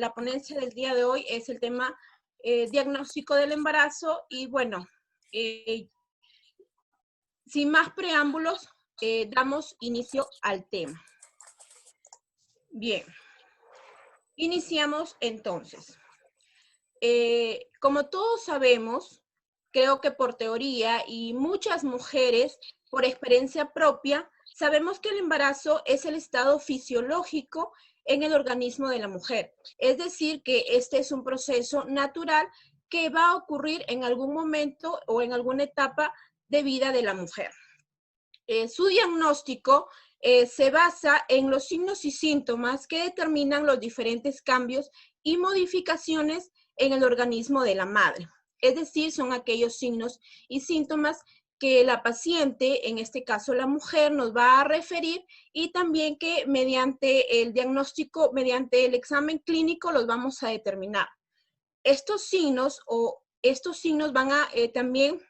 la ponencia del día de hoy es el tema diagnóstico del embarazo y bueno, sin más preámbulos, damos inicio al tema. Bien, iniciamos entonces. Como todos sabemos, creo que por teoría y muchas mujeres por experiencia propia, sabemos que el embarazo es el estado fisiológico en el organismo de la mujer. Es decir, que este es un proceso natural que va a ocurrir en algún momento o en alguna etapa de vida de la mujer. Su diagnóstico se basa en los signos y síntomas que determinan los diferentes cambios y modificaciones en el organismo de la madre. Es decir, son aquellos signos y síntomas que la paciente, en este caso la mujer, nos va a referir y también que mediante el diagnóstico, mediante el examen clínico, los vamos a determinar. Estos signos van a también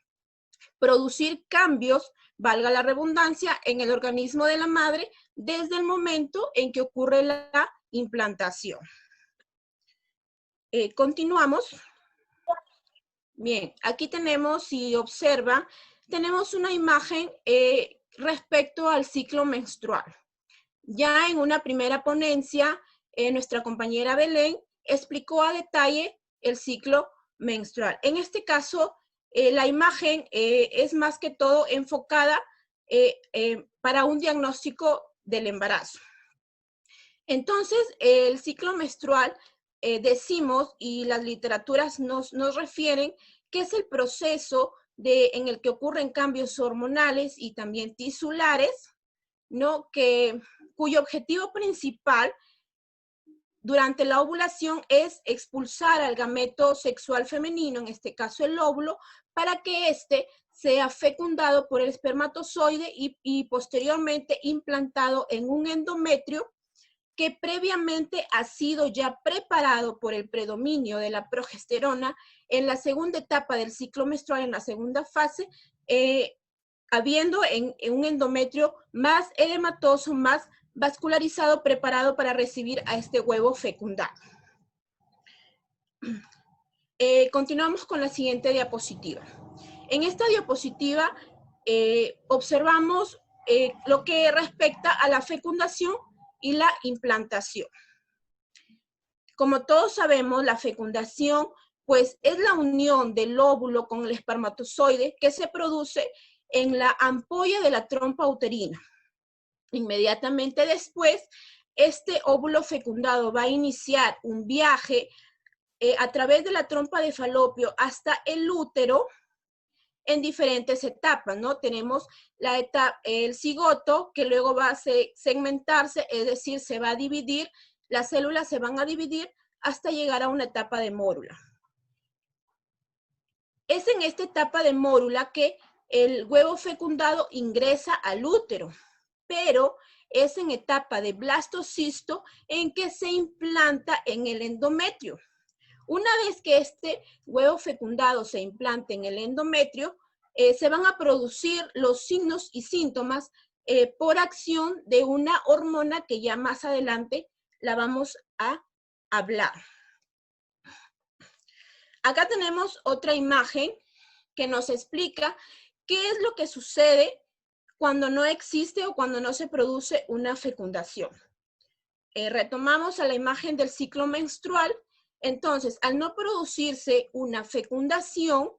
producir cambios, valga la redundancia, en el organismo de la madre desde el momento en que ocurre la implantación. Continuamos. Bien, aquí tenemos, si observa, tenemos una imagen respecto al ciclo menstrual. Ya en una primera ponencia, nuestra compañera Belén explicó a detalle el ciclo menstrual. En este caso, la imagen es más que todo enfocada para un diagnóstico del embarazo. Entonces, el ciclo menstrual, decimos, y las literaturas nos refieren, que es el proceso en el que ocurren cambios hormonales y también tisulares, ¿no? Cuyo objetivo principal durante la ovulación es expulsar al gameto sexual femenino, en este caso el óvulo, para que éste sea fecundado por el espermatozoide y posteriormente implantado en un endometrio que previamente ha sido ya preparado por el predominio de la progesterona en la segunda etapa del ciclo menstrual, en la segunda fase, habiendo en un endometrio más edematoso, más vascularizado, preparado para recibir a este huevo fecundado. Continuamos con la siguiente diapositiva. En esta diapositiva observamos lo que respecta a la fecundación y la implantación. Como todos sabemos, la fecundación pues es la unión del óvulo con el espermatozoide que se produce en la ampolla de la trompa uterina. Inmediatamente después, este óvulo fecundado va a iniciar un viaje a través de la trompa de falopio hasta el útero en diferentes etapas, ¿no? Tenemos la etapa, el cigoto, que luego va a segmentarse, es decir, se va a dividir, las células se van a dividir hasta llegar a una etapa de mórula. Es en esta etapa de mórula que el huevo fecundado ingresa al útero, pero es en etapa de blastocisto en que se implanta en el endometrio. Una vez que este huevo fecundado se implante en el endometrio, se van a producir los signos y síntomas por acción de una hormona que ya más adelante la vamos a hablar. Acá tenemos otra imagen que nos explica qué es lo que sucede cuando no existe o cuando no se produce una fecundación. Retomamos a la imagen del ciclo menstrual. Entonces, al no producirse una fecundación,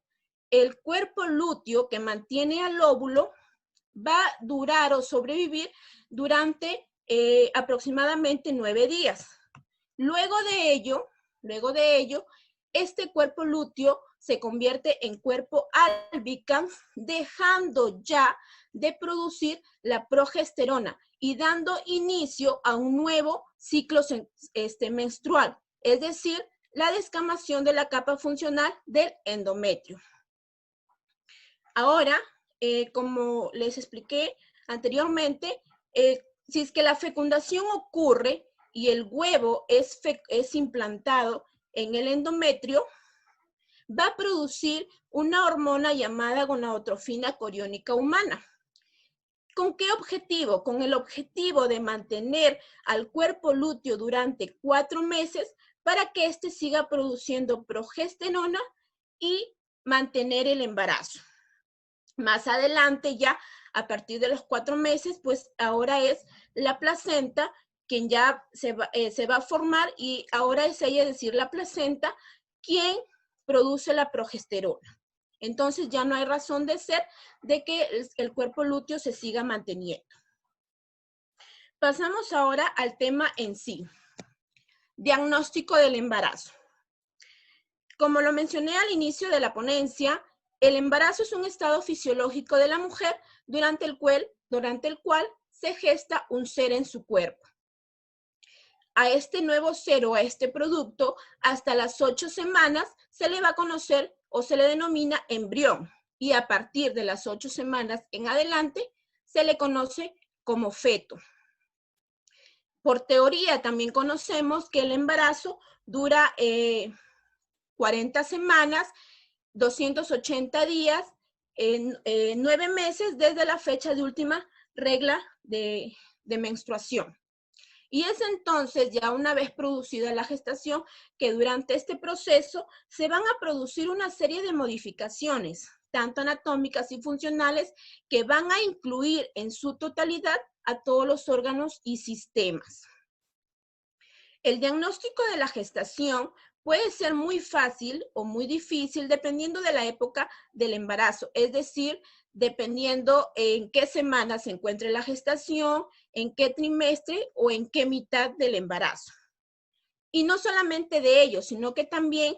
el cuerpo lúteo que mantiene al óvulo va a durar o sobrevivir durante aproximadamente 9 días. Luego de ello, este cuerpo lúteo se convierte en cuerpo albicans, dejando ya de producir la progesterona y dando inicio a un nuevo ciclo menstrual, es decir, la descamación de la capa funcional del endometrio. Ahora, como les expliqué anteriormente, si es que la fecundación ocurre y el huevo es implantado en el endometrio, va a producir una hormona llamada gonadotrofina coriónica humana. ¿Con qué objetivo? Con el objetivo de mantener al cuerpo lúteo durante 4 meses para que éste siga produciendo progesterona y mantener el embarazo. Más adelante, ya a partir de los 4 meses, pues ahora es la placenta quien ya se va a formar, y ahora es ella, es decir, la placenta, quien produce la progesterona. Entonces ya no hay razón de ser de que el cuerpo lúteo se siga manteniendo. Pasamos ahora al tema en sí. Diagnóstico del embarazo. Como lo mencioné al inicio de la ponencia, el embarazo es un estado fisiológico de la mujer durante el cual se gesta un ser en su cuerpo. A este nuevo ser o a este producto, hasta las 8 semanas, se le va a conocer o se le denomina embrión. Y a partir de las 8 semanas en adelante, se le conoce como feto. Por teoría, también conocemos que el embarazo dura 40 semanas, 280 días, 9 meses desde la fecha de última regla de menstruación. Y es entonces, ya una vez producida la gestación, que durante este proceso se van a producir una serie de modificaciones, tanto anatómicas y funcionales, que van a incluir en su totalidad a todos los órganos y sistemas. El diagnóstico de la gestación puede ser muy fácil o muy difícil dependiendo de la época del embarazo, es decir, dependiendo en qué semana se encuentre la gestación, en qué trimestre o en qué mitad del embarazo. Y no solamente de ello, sino que también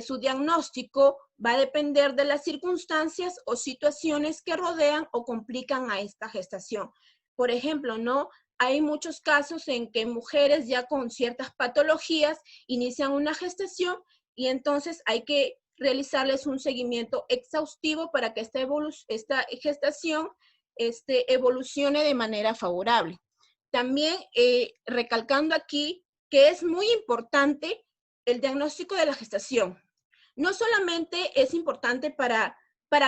su diagnóstico va a depender de las circunstancias o situaciones que rodean o complican a esta gestación. Por ejemplo, ¿no? Hay muchos casos en que mujeres ya con ciertas patologías inician una gestación, y entonces hay que realizarles un seguimiento exhaustivo para que esta gestación evolucione de manera favorable. También recalcando aquí que es muy importante el diagnóstico de la gestación. No solamente es importante para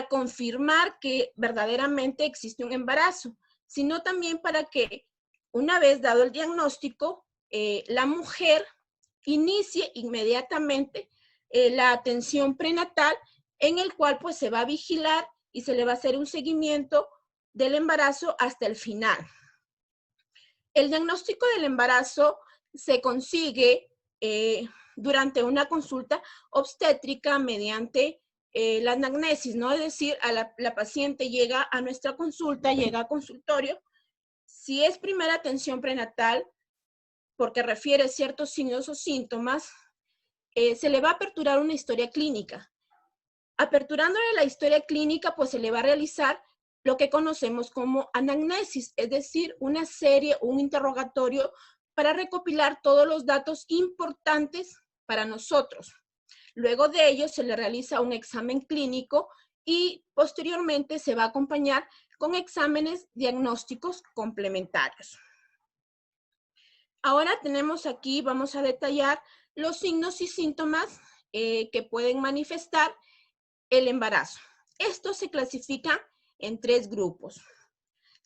confirmar que verdaderamente existe un embarazo, sino también para que, una vez dado el diagnóstico, la mujer inicie inmediatamente la atención prenatal, en el cual pues se va a vigilar y se le va a hacer un seguimiento del embarazo hasta el final. El diagnóstico del embarazo se consigue durante una consulta obstétrica mediante la anamnesis, ¿no? Es decir, la paciente llega a nuestra consulta, llega al consultorio. Si es primera atención prenatal, porque refiere ciertos signos o síntomas, se le va a aperturar una historia clínica. Aperturándole la historia clínica, pues se le va a realizar lo que conocemos como anamnesis, es decir, una serie, un interrogatorio para recopilar todos los datos importantes para nosotros. Luego de ello se le realiza un examen clínico y posteriormente se va a acompañar con exámenes diagnósticos complementarios. Ahora tenemos aquí, vamos a detallar los signos y síntomas que pueden manifestar el embarazo. Estos se clasifican en 3 grupos.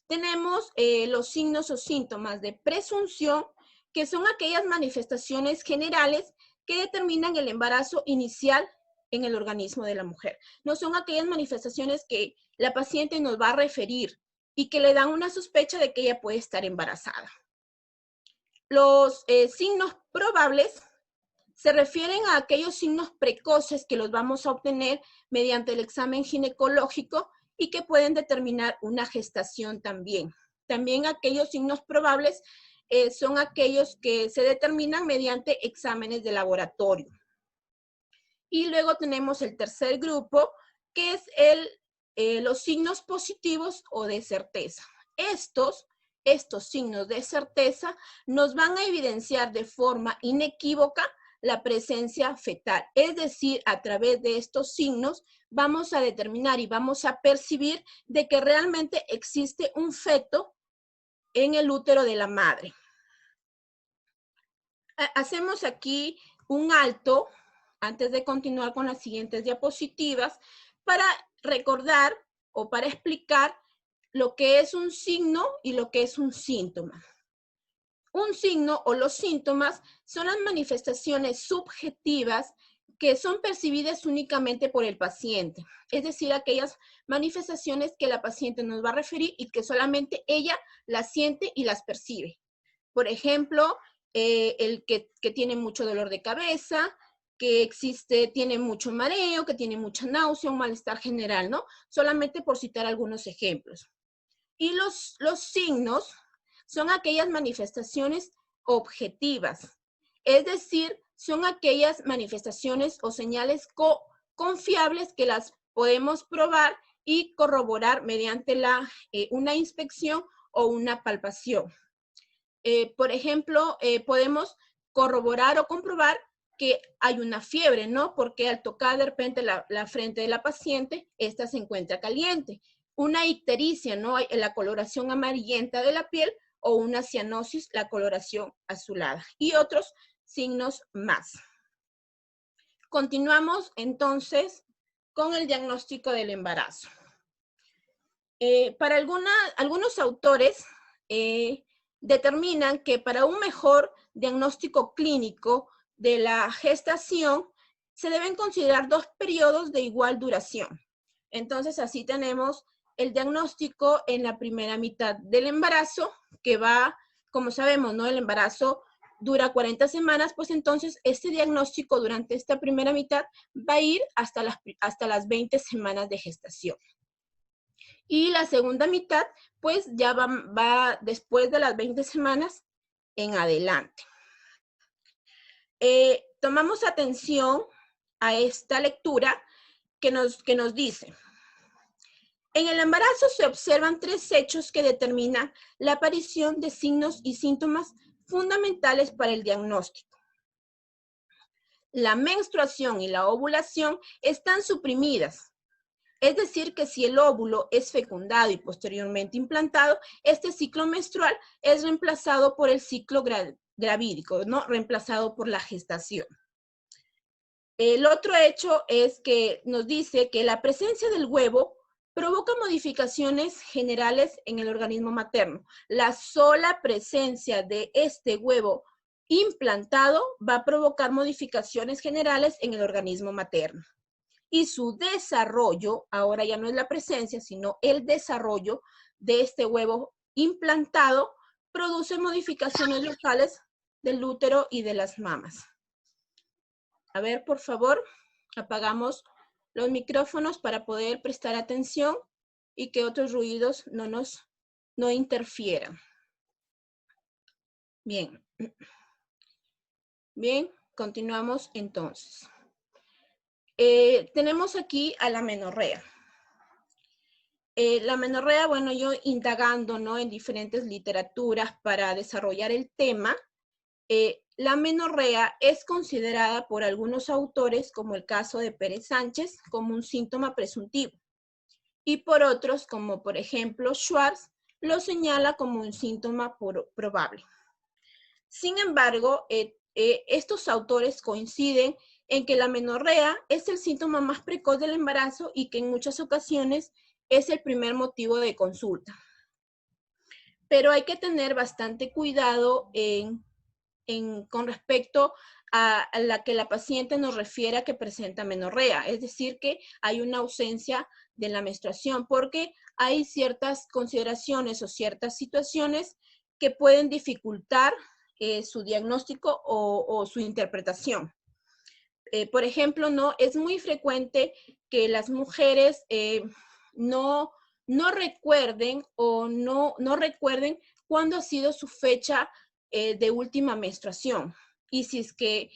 Tenemos los signos o síntomas de presunción, que son aquellas manifestaciones generales que determinan el embarazo inicial en el organismo de la mujer. No son aquellas manifestaciones que la paciente nos va a referir y que le dan una sospecha de que ella puede estar embarazada. Los signos probables se refieren a aquellos signos precoces que los vamos a obtener mediante el examen ginecológico y que pueden determinar una gestación también. También aquellos signos probables son aquellos que se determinan mediante exámenes de laboratorio. Y luego tenemos el tercer grupo, que es los signos positivos o de certeza. Estos signos de certeza nos van a evidenciar de forma inequívoca la presencia fetal. Es decir, a través de estos signos vamos a determinar y vamos a percibir de que realmente existe un feto en el útero de la madre. Hacemos aquí un alto antes de continuar con las siguientes diapositivas para recordar o para explicar lo que es un signo y lo que es un síntoma. Un signo o los síntomas son las manifestaciones subjetivas que son percibidas únicamente por el paciente, es decir, aquellas manifestaciones que la paciente nos va a referir y que solamente ella las siente y las percibe. Por ejemplo, el que tiene mucho dolor de cabeza, que tiene mucho mareo, que tiene mucha náusea, un malestar general, ¿no? Solamente por citar algunos ejemplos. Y los signos son aquellas manifestaciones objetivas, es decir, son aquellas manifestaciones o señales confiables que las podemos probar y corroborar mediante una inspección o una palpación. Por ejemplo, podemos corroborar o comprobar que hay una fiebre, ¿no? Porque al tocar de repente la frente de la paciente, esta se encuentra caliente. Una ictericia, ¿no? La coloración amarillenta de la piel, o una cianosis, la coloración azulada. Y otros signos más. Continuamos entonces con el diagnóstico del embarazo. Para algunos autores, determinan que para un mejor diagnóstico clínico de la gestación se deben considerar 2 periodos de igual duración. Entonces, así tenemos el diagnóstico en la primera mitad del embarazo, que va, como sabemos, ¿no? El embarazo dura 40 semanas, pues entonces este diagnóstico durante esta primera mitad va a ir hasta las 20 semanas de gestación. Y la segunda mitad, pues ya va después de las 20 semanas en adelante. Tomamos atención a esta lectura que nos dice: en el embarazo se observan 3 hechos que determinan la aparición de signos y síntomas fundamentales para el diagnóstico. La menstruación y la ovulación están suprimidas. Es decir, que si el óvulo es fecundado y posteriormente implantado, este ciclo menstrual es reemplazado por el ciclo gravídico, ¿no? Reemplazado por la gestación. El otro hecho es que nos dice que la presencia del huevo provoca modificaciones generales en el organismo materno. La sola presencia de este huevo implantado va a provocar modificaciones generales en el organismo materno. Y su desarrollo, ahora ya no es la presencia, sino el desarrollo de este huevo implantado, produce modificaciones locales del útero y de las mamas. A ver, por favor, apagamos los micrófonos para poder prestar atención y que otros ruidos no interfieran. Bien. Bien, continuamos entonces. Tenemos aquí a la menorrea. La menorrea, bueno, yo indagando, ¿no?, en diferentes literaturas para desarrollar el tema, la menorrea es considerada por algunos autores, como el caso de Pérez Sánchez, como un síntoma presuntivo. Y por otros, como por ejemplo Schwartz, lo señala como un síntoma probable. Sin embargo, estos autores coinciden en que la menorrea es el síntoma más precoz del embarazo y que en muchas ocasiones es el primer motivo de consulta. Pero hay que tener bastante cuidado con respecto a la que la paciente nos refiere que presenta menorrea, es decir, que hay una ausencia de la menstruación, porque hay ciertas consideraciones o ciertas situaciones que pueden dificultar su diagnóstico o su interpretación. Por ejemplo, no es muy frecuente que las mujeres no recuerden o no recuerden cuándo ha sido su fecha de última menstruación. Y si es que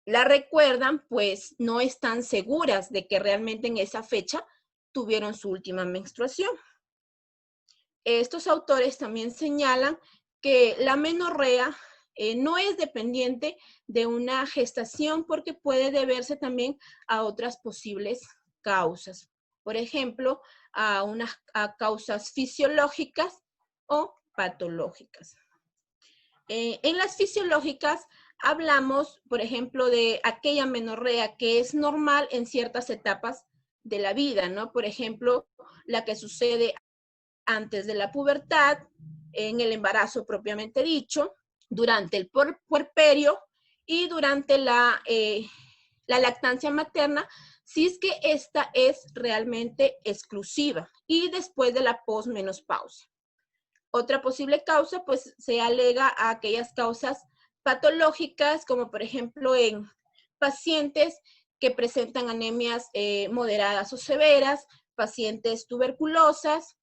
la recuerdan, pues no están seguras de que realmente en esa fecha tuvieron su última menstruación. Estos autores también señalan que la menorrea no es dependiente de una gestación porque puede deberse también a otras posibles causas. Por ejemplo, a causas fisiológicas o patológicas. En las fisiológicas hablamos, por ejemplo, de aquella menorrea que es normal en ciertas etapas de la vida, ¿no? Por ejemplo, la que sucede antes de la pubertad, en el embarazo propiamente dicho, durante el puerperio y durante la lactancia materna, si es que esta es realmente exclusiva, y después de la posmenopausia. Otra posible causa, pues, se alega a aquellas causas patológicas, como por ejemplo en pacientes que presentan anemias moderadas o severas, pacientes tuberculosas,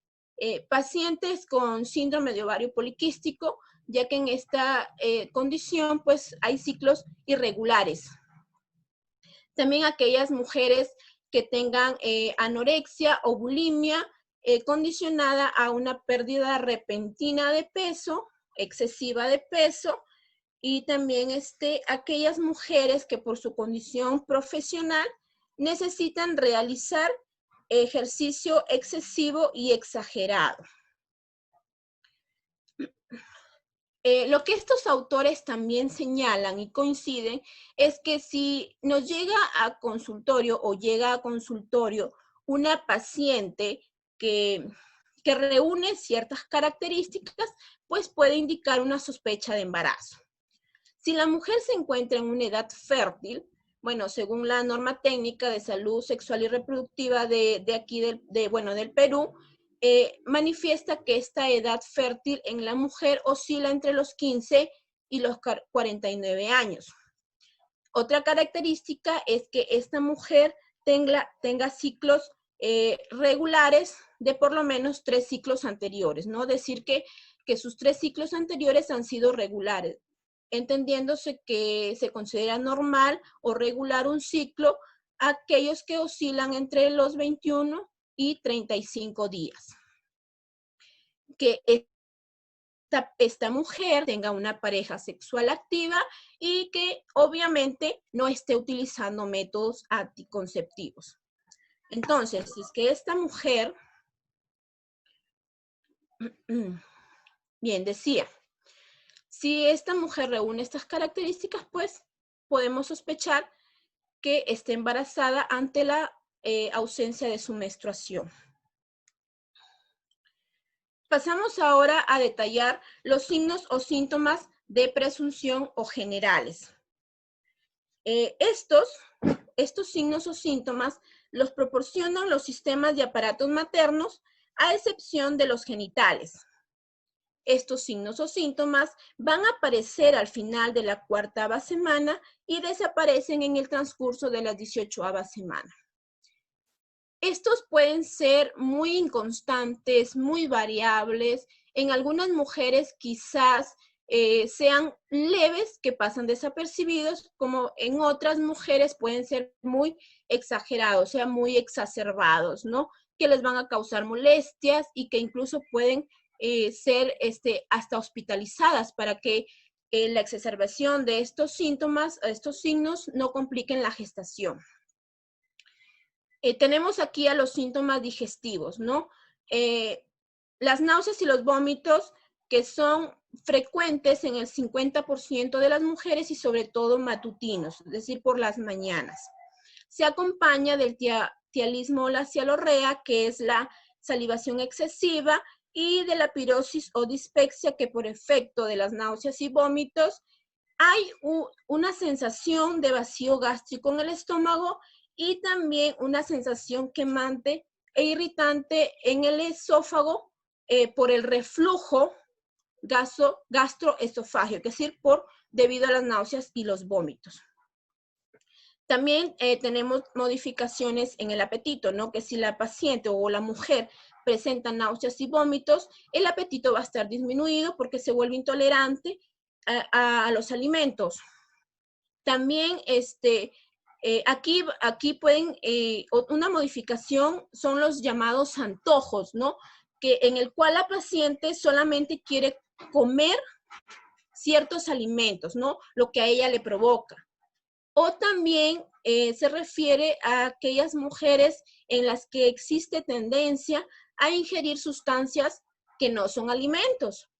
pacientes con síndrome de ovario poliquístico, ya que en esta condición, pues, hay ciclos irregulares. También aquellas mujeres que tengan anorexia o bulimia condicionada a una pérdida repentina de peso, excesiva de peso, y también aquellas mujeres que por su condición profesional necesitan realizar ejercicio excesivo y exagerado. Lo que estos autores también señalan y coinciden es que si nos llega a consultorio o llega a consultorio una paciente que reúne ciertas características, pues puede indicar una sospecha de embarazo. Si la mujer se encuentra en una edad fértil, bueno, según la norma técnica de salud sexual y reproductiva de aquí del Perú, manifiesta que esta edad fértil en la mujer oscila entre los 15 y los 49 años. Otra característica es que esta mujer tenga ciclos regulares de por lo menos 3 ciclos anteriores, ¿no? Decir que sus 3 ciclos anteriores han sido regulares, entendiéndose que se considera normal o regular un ciclo aquellos que oscilan entre los 21 y 35 días. Que esta mujer tenga una pareja sexual activa y que obviamente no esté utilizando métodos anticonceptivos. Entonces, si es que esta mujer, bien, decía, si esta mujer reúne estas características, pues podemos sospechar que esté embarazada ante la ausencia de su menstruación. Pasamos ahora a detallar los signos o síntomas de presunción o generales. Estos signos o síntomas los proporcionan los sistemas de aparatos maternos, a excepción de los genitales. Estos signos o síntomas van a aparecer al final de la 4ª semana y desaparecen en el transcurso de las 18ª semana. Estos pueden ser muy inconstantes, muy variables. En algunas mujeres quizás sean leves, que pasan desapercibidos, como en otras mujeres pueden ser muy exagerados, o sea, muy exacerbados, ¿no? Que les van a causar molestias y que incluso pueden ser hasta hospitalizadas para que la exacerbación de estos síntomas, estos signos, no compliquen la gestación. Tenemos aquí a los síntomas digestivos, ¿no? Las náuseas y los vómitos que son frecuentes en el 50% de las mujeres y sobre todo matutinos, es decir, por las mañanas. Se acompaña del tialismo o la cialorrea, que es la salivación excesiva, y de la pirosis o dispepsia, que por efecto de las náuseas y vómitos hay una sensación de vacío gástrico en el estómago y también una sensación quemante e irritante en el esófago por el reflujo gastroesofágico, es decir, debido a las náuseas y los vómitos. También tenemos modificaciones en el apetito, ¿no? Que si la paciente o la mujer presenta náuseas y vómitos, el apetito va a estar disminuido porque se vuelve intolerante a los alimentos. También aquí pueden, una modificación son los llamados antojos, ¿no? En el cual la paciente solamente quiere comer ciertos alimentos, ¿no? Lo que a ella le provoca. O también se refiere a aquellas mujeres en las que existe tendencia a ingerir sustancias que no son alimentos.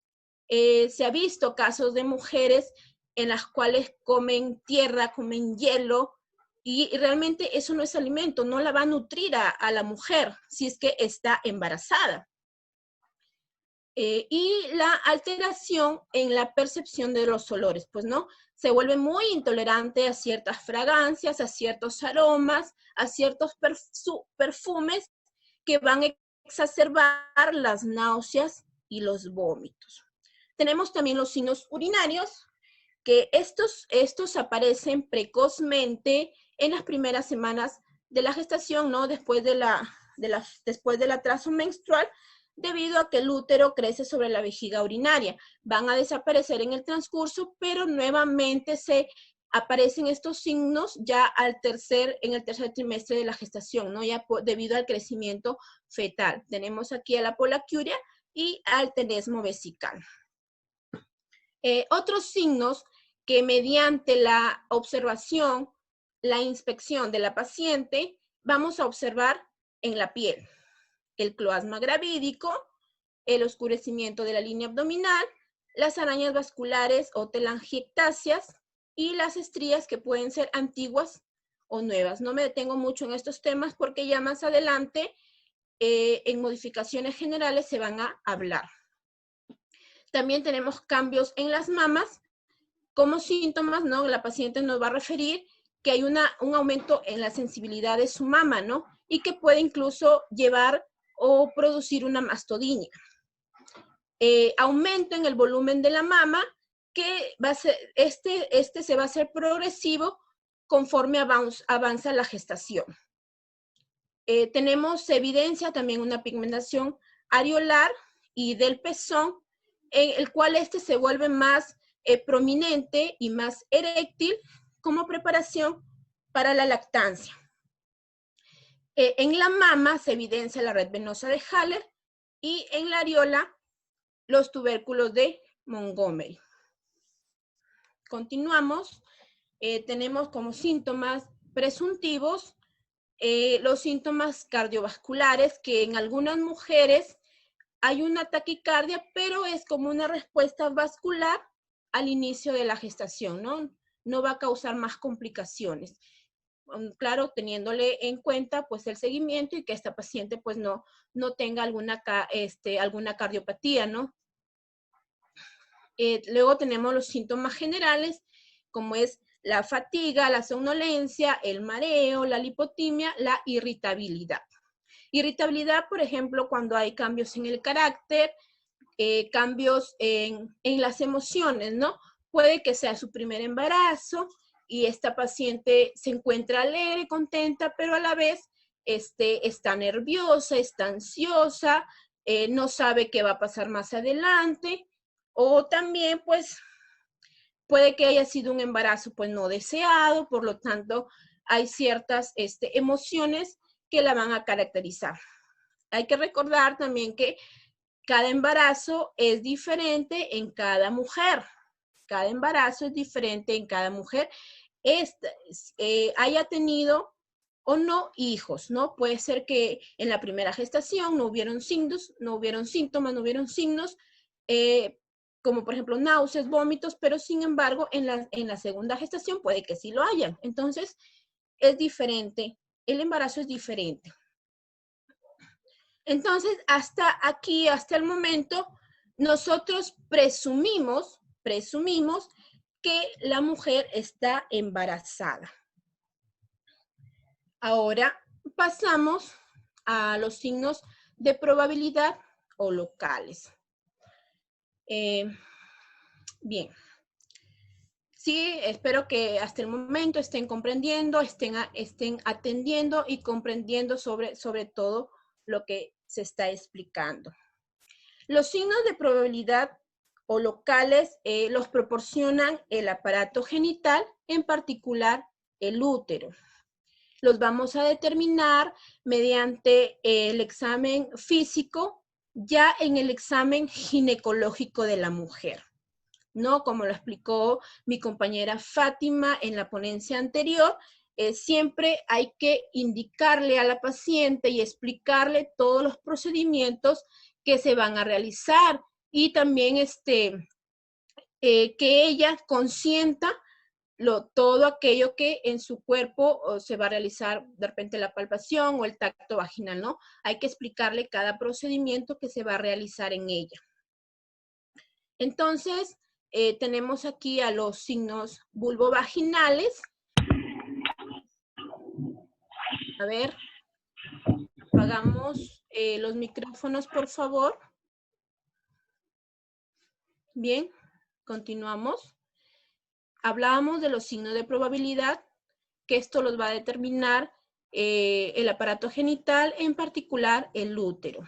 Se ha visto casos de mujeres en las cuales comen tierra, comen hielo, y realmente eso no es alimento, no la va a nutrir a la mujer si es que está embarazada. Y la alteración en la percepción de los olores, pues no, se vuelve muy intolerante a ciertas fragancias, a ciertos aromas, a ciertos perfumes que van a exacerbar las náuseas y los vómitos. Tenemos también los signos urinarios, que estos aparecen precozmente en las primeras semanas de la gestación, ¿no? Después después del atraso menstrual, debido a que el útero crece sobre la vejiga urinaria. Van a desaparecer en el transcurso, pero nuevamente se aparecen estos signos ya en el tercer trimestre de la gestación, ¿no? Ya debido al crecimiento fetal. Tenemos aquí a la polaquiuria y al tenesmo vesical. Otros signos que mediante la observación, la inspección de la paciente, vamos a observar en la piel. El cloasma gravídico, el oscurecimiento de la línea abdominal, las arañas vasculares o telangiectasias y las estrías que pueden ser antiguas o nuevas. No me detengo mucho en estos temas porque ya más adelante en modificaciones generales se van a hablar. También tenemos cambios en las mamas como síntomas, ¿no? La paciente nos va a referir que hay un aumento en la sensibilidad de su mama, ¿no? Y que puede incluso llevar o producir una mastodinia. Aumento en el volumen de la mama, que va a ser, este se va a hacer progresivo conforme avanza la gestación. Tenemos evidencia también una pigmentación areolar y del pezón, en el cual se vuelve más prominente y más eréctil como preparación para la lactancia. En la mama se evidencia la red venosa de Haller y en la areola los tubérculos de Montgomery. Continuamos. Tenemos como síntomas presuntivos los síntomas cardiovasculares, que en algunas mujeres hay una taquicardia, pero es como una respuesta vascular al inicio de la gestación, ¿no? No va a causar más complicaciones. Claro, teniéndole en cuenta pues el seguimiento y que esta paciente pues no tenga alguna cardiopatía, ¿no? Luego tenemos los síntomas generales, como es la fatiga, la somnolencia, el mareo, la lipotimia, la irritabilidad. Irritabilidad, por ejemplo, cuando hay cambios en el carácter, cambios en las emociones, ¿no? Puede que sea su primer embarazo y esta paciente se encuentra alegre, contenta, pero a la vez está nerviosa, está ansiosa, no sabe qué va a pasar más adelante, o también, pues, puede que haya sido un embarazo, pues, no deseado, por lo tanto, hay ciertas emociones que la van a caracterizar. Hay que recordar también que cada embarazo es diferente en cada mujer. Cada embarazo es diferente en cada mujer. Haya tenido o no hijos, ¿no? Puede ser que en la primera gestación no hubieron signos, no hubieron síntomas, no hubieron signos, como por ejemplo náuseas, vómitos, pero sin embargo en la segunda gestación puede que sí lo hayan. Entonces, es diferente, el embarazo es diferente. Entonces, hasta aquí, hasta el momento, nosotros presumimos que la mujer está embarazada. Ahora pasamos a los signos de probabilidad o locales. Bien. Sí, espero que hasta el momento estén comprendiendo, estén atendiendo y comprendiendo sobre todo lo que se está explicando. Los signos de probabilidad o locales los proporcionan el aparato genital, en particular el útero. Los vamos a determinar mediante el examen físico, ya en el examen ginecológico de la mujer, ¿no? Como lo explicó mi compañera Fátima en la ponencia anterior, siempre hay que indicarle a la paciente y explicarle todos los procedimientos que se van a realizar y también que ella consienta todo aquello que en su cuerpo se va a realizar, de repente la palpación o el tacto vaginal, ¿no? Hay que explicarle cada procedimiento que se va a realizar en ella. Entonces, tenemos aquí a los signos vulvovaginales. A ver, apagamos los micrófonos, por favor. Bien, continuamos. Hablábamos de los signos de probabilidad, que esto los va a determinar el aparato genital, en particular el útero.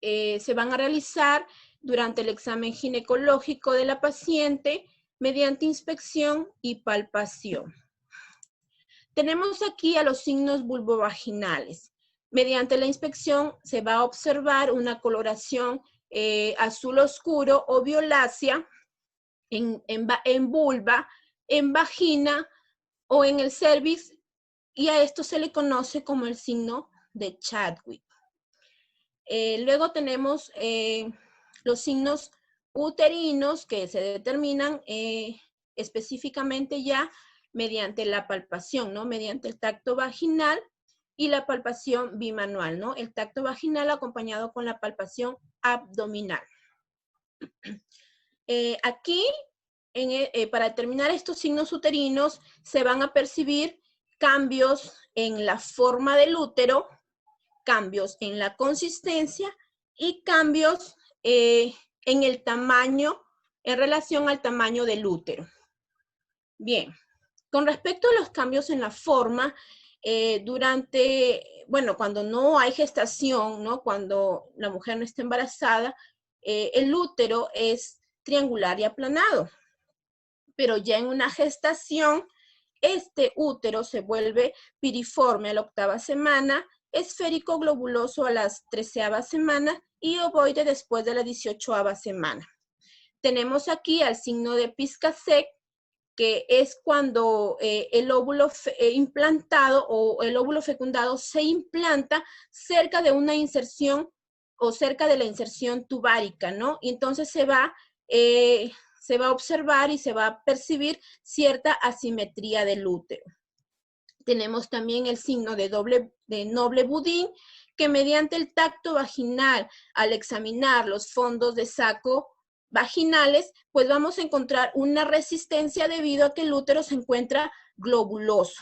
Se van a realizar durante el examen ginecológico de la paciente mediante inspección y palpación. Tenemos aquí a los signos vulvovaginales. Mediante la inspección se va a observar una coloración azul oscuro o violácea en vulva, en vagina o en el cervix, y a esto se le conoce como el signo de Chadwick. Luego tenemos los signos uterinos que se determinan específicamente ya mediante la palpación, ¿no? Mediante el tacto vaginal y la palpación bimanual, ¿no? El tacto vaginal acompañado con la palpación abdominal. Aquí, para determinar estos signos uterinos, se van a percibir cambios en la forma del útero, cambios en la consistencia y cambios en el tamaño, en relación al tamaño del útero. Bien, con respecto a los cambios en la forma, cuando no hay gestación, ¿no? Cuando la mujer no está embarazada, el útero es triangular y aplanado. Pero ya en una gestación, este útero se vuelve piriforme a la 8ª semana, esférico globuloso a la 13ª semana y ovoide después de la 18ª semana. Tenemos aquí al signo de Piscasek, que es cuando el óvulo implantado o el óvulo fecundado se implanta cerca de una inserción o cerca de la inserción tubárica, ¿no? Y entonces se va a observar y se va a percibir cierta asimetría del útero. Tenemos también el signo de Noble-Budin, que mediante el tacto vaginal, al examinar los fondos de saco vaginales, pues vamos a encontrar una resistencia debido a que el útero se encuentra globuloso.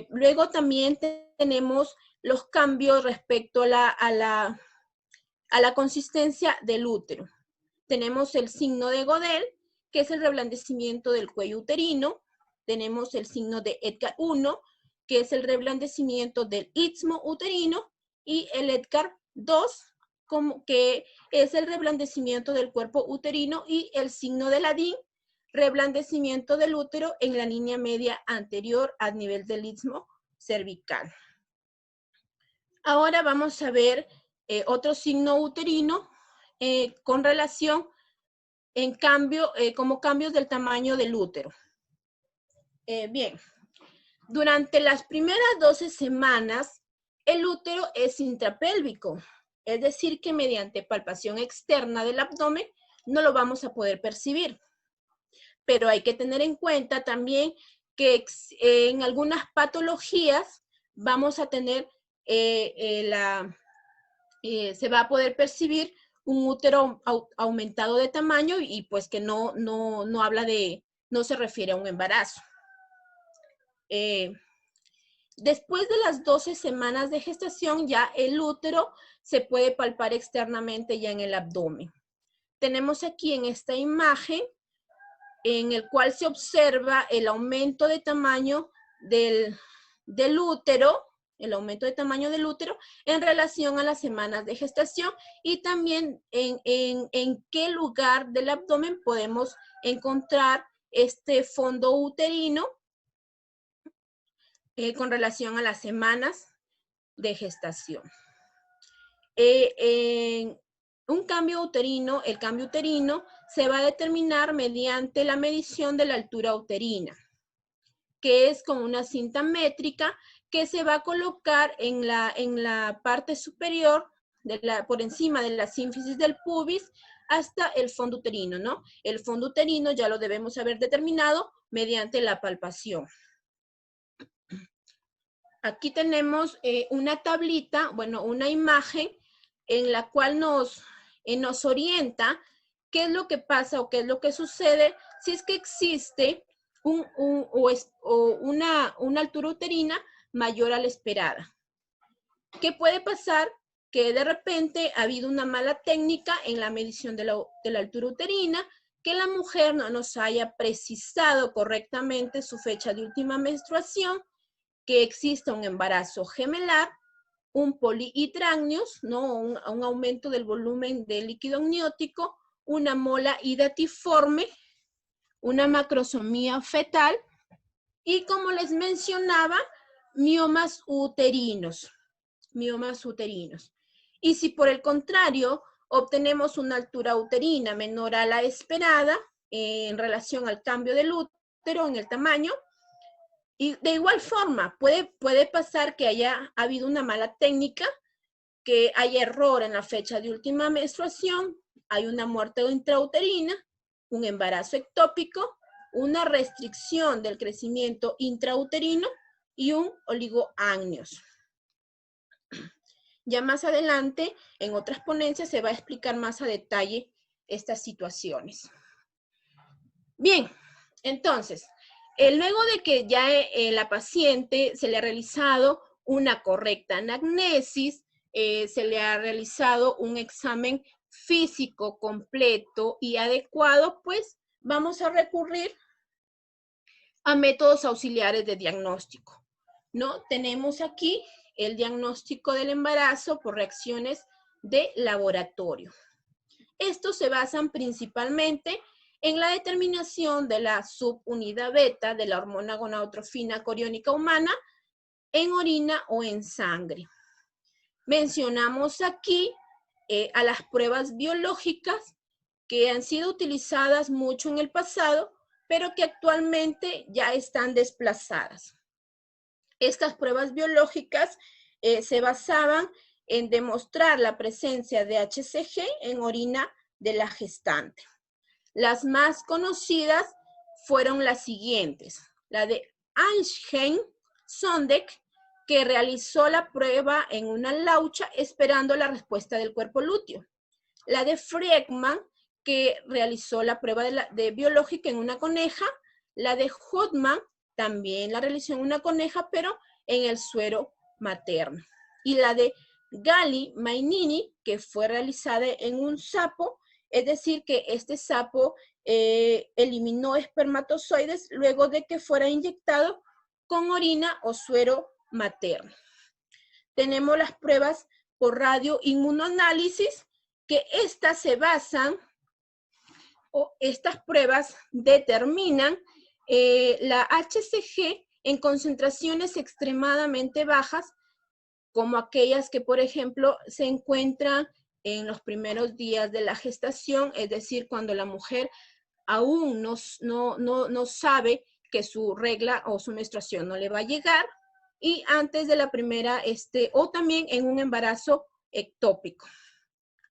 Luego también tenemos los cambios respecto a la consistencia del útero. Tenemos el signo de Godel, que es el reblandecimiento del cuello uterino. Tenemos el signo de Edgar 1, que es el reblandecimiento del istmo uterino, y el Edgar 2, que es el reblandecimiento del cuerpo uterino, y el signo de Ladin, reblandecimiento del útero en la línea media anterior al nivel del istmo cervical. Ahora vamos a ver otro signo uterino con relación como cambios del tamaño del útero. Bien, durante las primeras 12 semanas, el útero es intrapélvico, es decir, que mediante palpación externa del abdomen no lo vamos a poder percibir. Pero hay que tener en cuenta también que en algunas patologías vamos a tener, se va a poder percibir un útero aumentado de tamaño y pues que no se refiere a un embarazo. Después de las 12 semanas de gestación, ya el útero se puede palpar externamente ya en el abdomen. Tenemos aquí en esta imagen en el cual se observa el aumento de tamaño del útero, en relación a las semanas de gestación, y también en qué lugar del abdomen podemos encontrar este fondo uterino con relación a las semanas de gestación. Un cambio uterino, el cambio uterino se va a determinar mediante la medición de la altura uterina, que es con una cinta métrica que se va a colocar en la parte superior, por encima de la sínfisis del pubis, hasta el fondo uterino, ¿no? El fondo uterino ya lo debemos haber determinado mediante la palpación. Aquí tenemos una tablita, una imagen en la cual nos nos orienta qué es lo que pasa o qué es lo que sucede si es que existe una altura uterina mayor a la esperada. ¿Qué puede pasar? Que de repente ha habido una mala técnica en la medición de la altura uterina, que la mujer no nos haya precisado correctamente su fecha de última menstruación, que exista un embarazo gemelar, un polihidramnios, ¿no? un aumento del volumen del líquido amniótico, una mola hidatiforme, una macrosomía fetal y, como les mencionaba, miomas uterinos. Y si por el contrario obtenemos una altura uterina menor a la esperada en relación al cambio del útero en el tamaño, y de igual forma puede pasar que haya habido una mala técnica, que haya error en la fecha de última menstruación, hay una muerte intrauterina, un embarazo ectópico, una restricción del crecimiento intrauterino y un oligoamnios. Ya más adelante, en otras ponencias, se va a explicar más a detalle estas situaciones. Bien, entonces, luego de que ya la paciente se le ha realizado una correcta anamnesis, se le ha realizado un examen físico completo y adecuado, pues vamos a recurrir a métodos auxiliares de diagnóstico, ¿no? Tenemos aquí el diagnóstico del embarazo por reacciones de laboratorio. Estos se basan principalmente en la determinación de la subunidad beta de la hormona gonadotrofina coriónica humana en orina o en sangre. Mencionamos aquí a las pruebas biológicas que han sido utilizadas mucho en el pasado, pero que actualmente ya están desplazadas. Estas pruebas biológicas se basaban en demostrar la presencia de HCG en orina de la gestante. Las más conocidas fueron las siguientes: la de Einstein-Sondek, que realizó la prueba en una laucha esperando la respuesta del cuerpo lúteo; la de Friedman, que realizó la prueba de biológica en una coneja; la de Hodgman, también la realizó en una coneja, pero en el suero materno; y la de Galli-Mainini, que fue realizada en un sapo, es decir, que este sapo eliminó espermatozoides luego de que fuera inyectado con orina o suero materno. Tenemos las pruebas por radioinmunoanálisis, que estas se basan, o estas pruebas determinan la HCG en concentraciones extremadamente bajas, como aquellas que, por ejemplo, se encuentran en los primeros días de la gestación, es decir, cuando la mujer aún no sabe que su regla o su menstruación no le va a llegar, y antes de la primera, o también en un embarazo ectópico,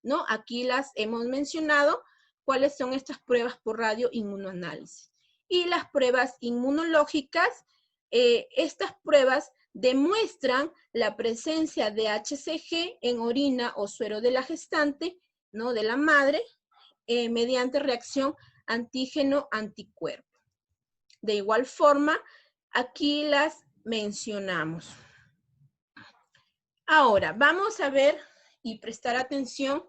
¿no? Aquí las hemos mencionado, cuáles son estas pruebas por radioinmunoanálisis. Y las pruebas inmunológicas, estas pruebas demuestran la presencia de HCG en orina o suero de la gestante, ¿no? De la madre, mediante reacción antígeno-anticuerpo. De igual forma, aquí las mencionamos. Ahora, vamos a ver y prestar atención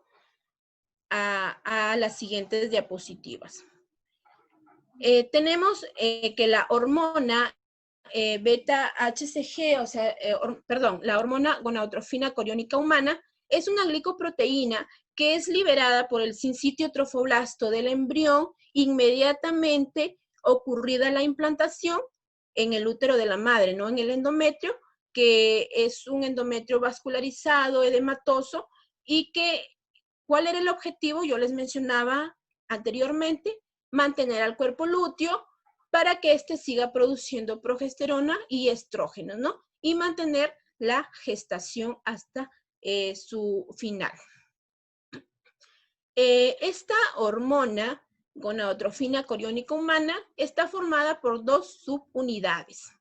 a las siguientes diapositivas. Tenemos que la hormona beta-HCG, o sea, la hormona gonadotrofina coriónica humana, es una glicoproteína que es liberada por el sincitio trofoblasto del embrión inmediatamente ocurrida la implantación en el útero de la madre, ¿no? En el endometrio, que es un endometrio vascularizado, edematoso, y que, ¿cuál era el objetivo? Yo les mencionaba anteriormente, mantener al cuerpo lúteo para que éste siga produciendo progesterona y estrógeno, ¿no? Y mantener la gestación hasta su final. Esta hormona gonadotrofina coriónica humana está formada por dos subunidades.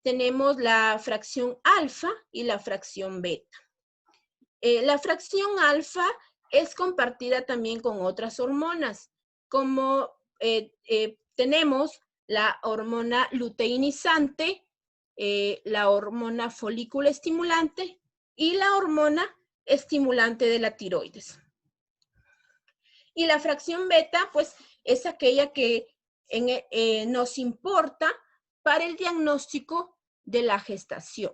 Tenemos la fracción alfa y la fracción beta. La fracción alfa es compartida también con otras hormonas, como tenemos la hormona luteinizante, la hormona folículo estimulante y la hormona estimulante de la tiroides. Y la fracción beta, pues, es aquella que nos importa para el diagnóstico de la gestación.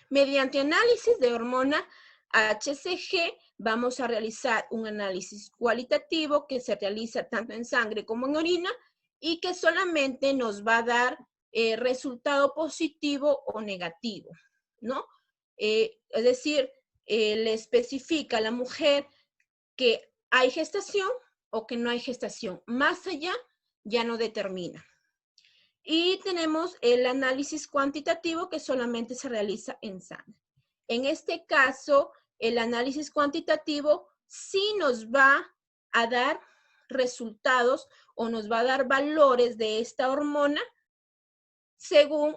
Mediante análisis de hormona HCG, vamos a realizar un análisis cualitativo que se realiza tanto en sangre como en orina y que solamente nos va a dar resultado positivo o negativo, ¿no? Es decir, le especifica a la mujer que hay gestación o que no hay gestación. Más allá, ya no determina. Y tenemos el análisis cuantitativo que solamente se realiza en sangre. En este caso, el análisis cuantitativo sí nos va a dar resultados o nos va a dar valores de esta hormona según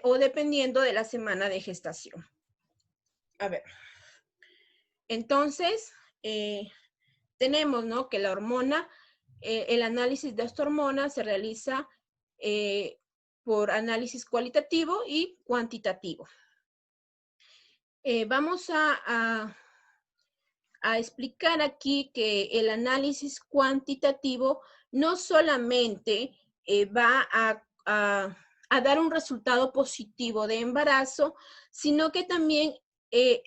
o dependiendo de la semana de gestación. A ver, entonces tenemos, ¿no?, que la hormona, el análisis de esta hormona se realiza por análisis cualitativo y cuantitativo. Vamos a explicar aquí que el análisis cuantitativo no solamente va a dar un resultado positivo de embarazo, sino que también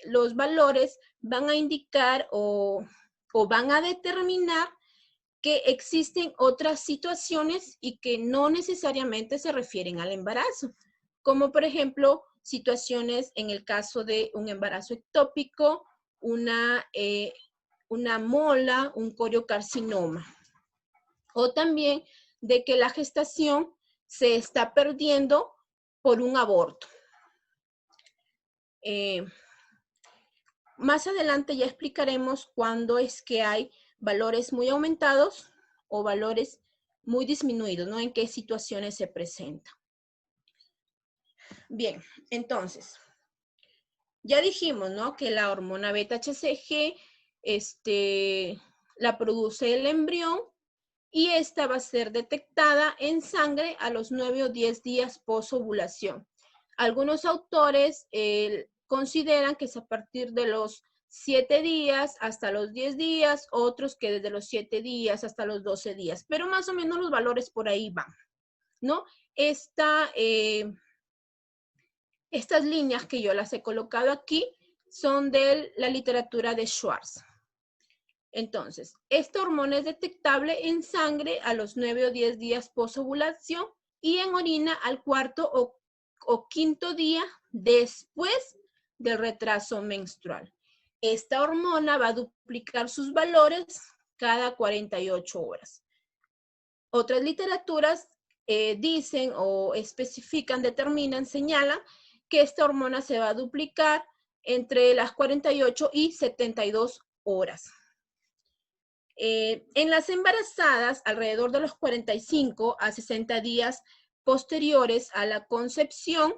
los valores van a indicar o van a determinar que existen otras situaciones y que no necesariamente se refieren al embarazo, como por ejemplo situaciones en el caso de un embarazo ectópico, una mola, un coriocarcinoma, o también de que la gestación se está perdiendo por un aborto. Más adelante ya explicaremos cuándo es que hay valores muy aumentados o valores muy disminuidos, ¿no? En qué situaciones se presenta. Bien, entonces, ya dijimos, ¿no?, que la hormona beta-HCG la produce el embrión y esta va a ser detectada en sangre a los 9 o 10 días post-ovulación. Algunos autores consideran que es a partir de los 7 días hasta los 10 días, otros que desde los 7 días hasta los 12 días, pero más o menos los valores por ahí van, ¿no? Estas líneas que yo las he colocado aquí son de la literatura de Schwartz. Entonces, esta hormona es detectable en sangre a los 9 o 10 días post-ovulación y en orina al cuarto o quinto día después del retraso menstrual. Esta hormona va a duplicar sus valores cada 48 horas. Otras literaturas dicen o especifican, determinan, señalan que esta hormona se va a duplicar entre las 48 y 72 horas. En las embarazadas, alrededor de los 45 a 60 días posteriores a la concepción,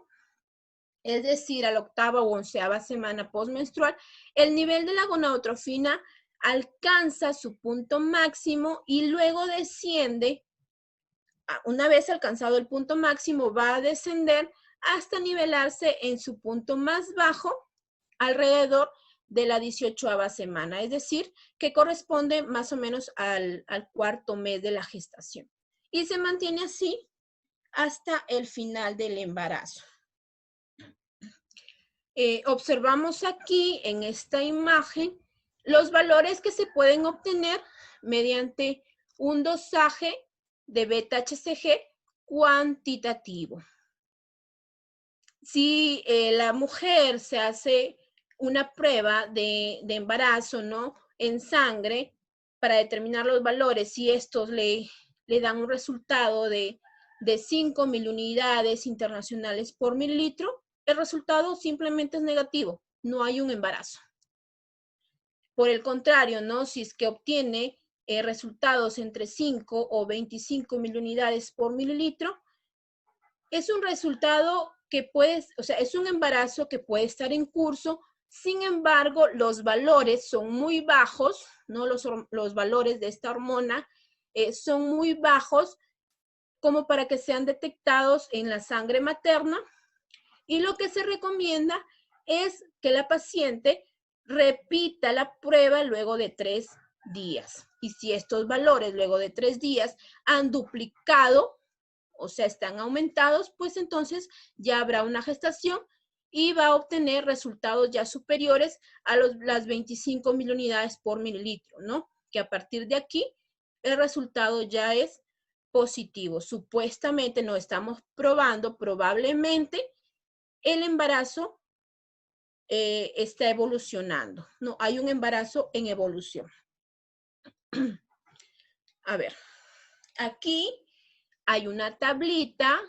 es decir, a la 8ª o 11ª semana postmenstrual, el nivel de la gonadotrofina alcanza su punto máximo y luego desciende. Una vez alcanzado el punto máximo, va a descender hasta nivelarse en su punto más bajo alrededor de la 18ª semana, es decir, que corresponde más o menos al 4º mes de la gestación. Y se mantiene así hasta el final del embarazo. Observamos aquí en esta imagen los valores que se pueden obtener mediante un dosaje de beta-HCG cuantitativo. Si la mujer se hace una prueba de embarazo, ¿no?, en sangre para determinar los valores y estos le dan un resultado de 5 milunidades internacionales por mililitro, el resultado simplemente es negativo, no hay un embarazo. Por el contrario, ¿no?, si es que obtiene resultados entre 5 o 25 milunidades por mililitro, es un resultado que puede, o sea, es un embarazo que puede estar en curso Sin embargo, los valores son muy bajos, ¿no? Los valores de esta hormona son muy bajos como para que sean detectados en la sangre materna, y lo que se recomienda es que la paciente repita la prueba luego de 3 días. Y si estos valores luego de 3 días han duplicado, o sea, están aumentados, pues entonces ya habrá una gestación y va a obtener resultados ya superiores a las 25 miliunidades por mililitro, ¿no? Que a partir de aquí el resultado ya es positivo. Supuestamente no estamos probando, probablemente el embarazo está evolucionando, ¿no? Hay un embarazo en evolución. A ver, aquí hay una tablita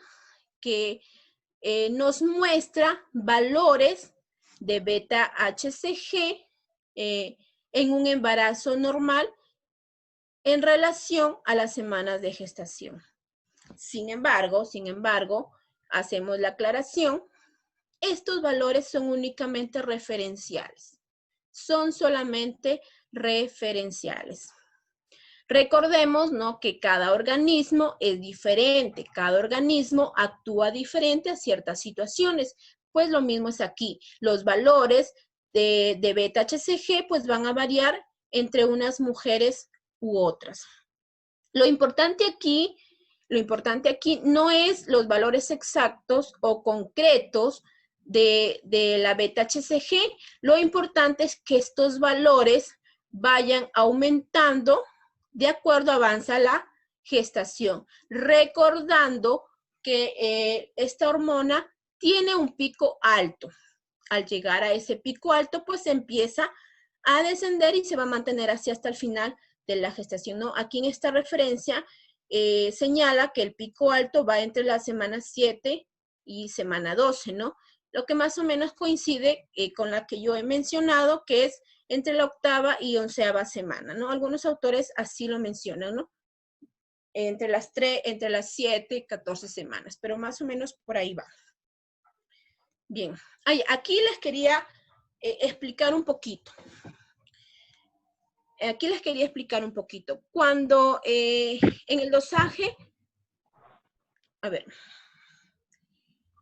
que nos muestra valores de beta-HCG en un embarazo normal en relación a las semanas de gestación. Sin embargo, hacemos la aclaración, estos valores son únicamente referenciales, son solamente referenciales. Recordemos, ¿no?, que cada organismo es diferente, cada organismo actúa diferente a ciertas situaciones. Pues lo mismo es aquí. Los valores de beta-HCG pues van a variar entre unas mujeres u otras. Lo importante aquí no es los valores exactos o concretos de la beta-HCG. Lo importante es que estos valores vayan aumentando de acuerdo avanza la gestación, recordando que esta hormona tiene un pico alto. Al llegar a ese pico alto, pues empieza a descender y se va a mantener así hasta el final de la gestación, ¿no? Aquí en esta referencia señala que el pico alto va entre la semana 7 y semana 12, ¿no? Lo que más o menos coincide con la que yo he mencionado, que es entre la 8ª y 11ª semana, ¿no? Algunos autores así lo mencionan, ¿no? Entre las 7 y 14 semanas, pero más o menos por ahí va. Bien, aquí les quería explicar un poquito. Cuando en el dosaje,